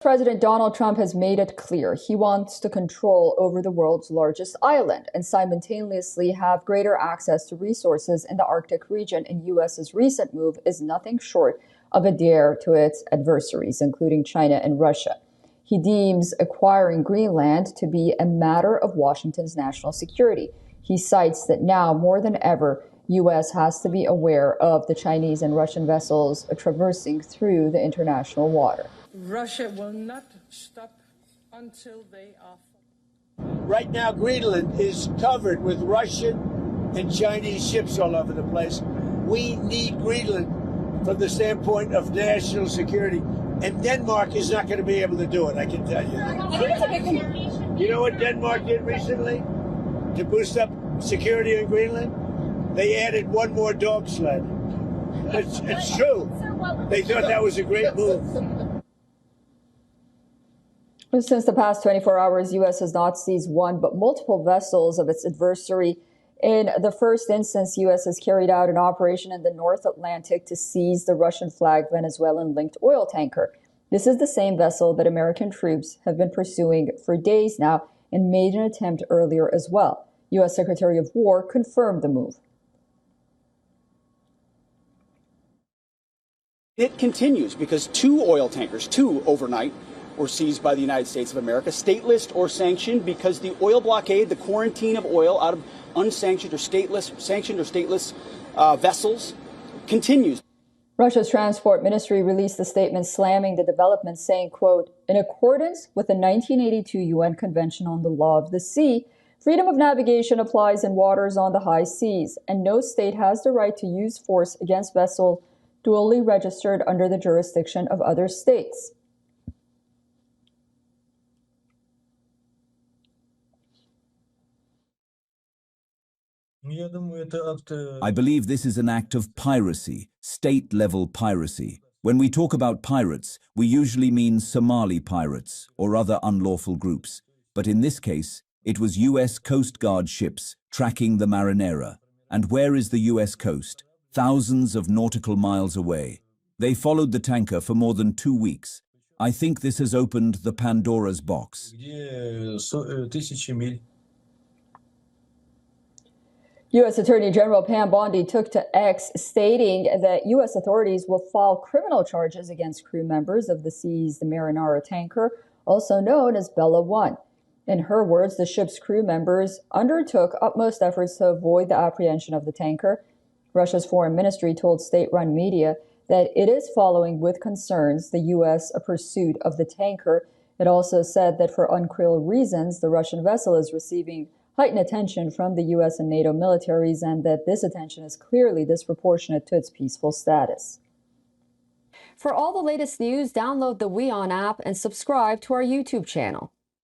President Donald Trump has made it clear he wants to control over the world's largest island and simultaneously have greater access to resources in the Arctic region. And U.S.'s recent move is nothing short of a dare to its adversaries, including China and Russia. He deems acquiring Greenland to be a matter of Washington's national security. He cites that now more than ever, U.S. has to be aware of the Chinese and Russian vessels traversing through the international water. Russia will not stop until they are. Right now, Greenland is covered with Russian and Chinese ships all over the place. We need Greenland from the standpoint of national security. And Denmark is not going to be able to do it, I can tell you. I think it's a big. You know what Denmark did recently to boost up security in Greenland? They added one more dog sled. It's true. They thought that was a great move. Since the past 24 hours, U.S. has not seized one but multiple vessels of its adversary. In the first instance, U.S. has carried out an operation in the North Atlantic to seize the Russian-flagged Venezuelan-linked oil tanker. This is the same vessel that American troops have been pursuing for days now and made an attempt earlier as well. U.S. Secretary of War confirmed the move. It continues because two oil tankers, overnight, were seized by the United States of America, stateless or sanctioned, because the oil blockade, the quarantine of oil out of unsanctioned or sanctioned or stateless vessels continues. Russia's transport ministry released a statement slamming the development, saying, quote, in accordance with the 1982 UN Convention on the Law of the Sea, freedom of navigation applies in waters on the high seas, and no state has the right to use force against vessels duly registered under the jurisdiction of other states. I believe this is an act of piracy, state-level piracy. When we talk about pirates, we usually mean Somali pirates or other unlawful groups. But in this case, it was U.S. Coast Guard ships tracking the Marinera. And where is the U.S. coast? Thousands of nautical miles away. They followed the tanker for more than 2 weeks. I think this has opened the Pandora's box. U.S. Attorney General Pam Bondi took to X, stating that U.S. authorities will file criminal charges against crew members of the seized Marinara tanker, also known as Bella 1. In her words, the ship's crew members undertook utmost efforts to avoid the apprehension of the tanker. Russia's foreign ministry told state-run media that it is following with concerns the U.S. pursuit of the tanker. It also said that for unclear reasons, the Russian vessel is receiving heightened attention from the U.S. and NATO militaries, and that this attention is clearly disproportionate to its peaceful status. For all the latest news, download the WION app and subscribe to our YouTube channel.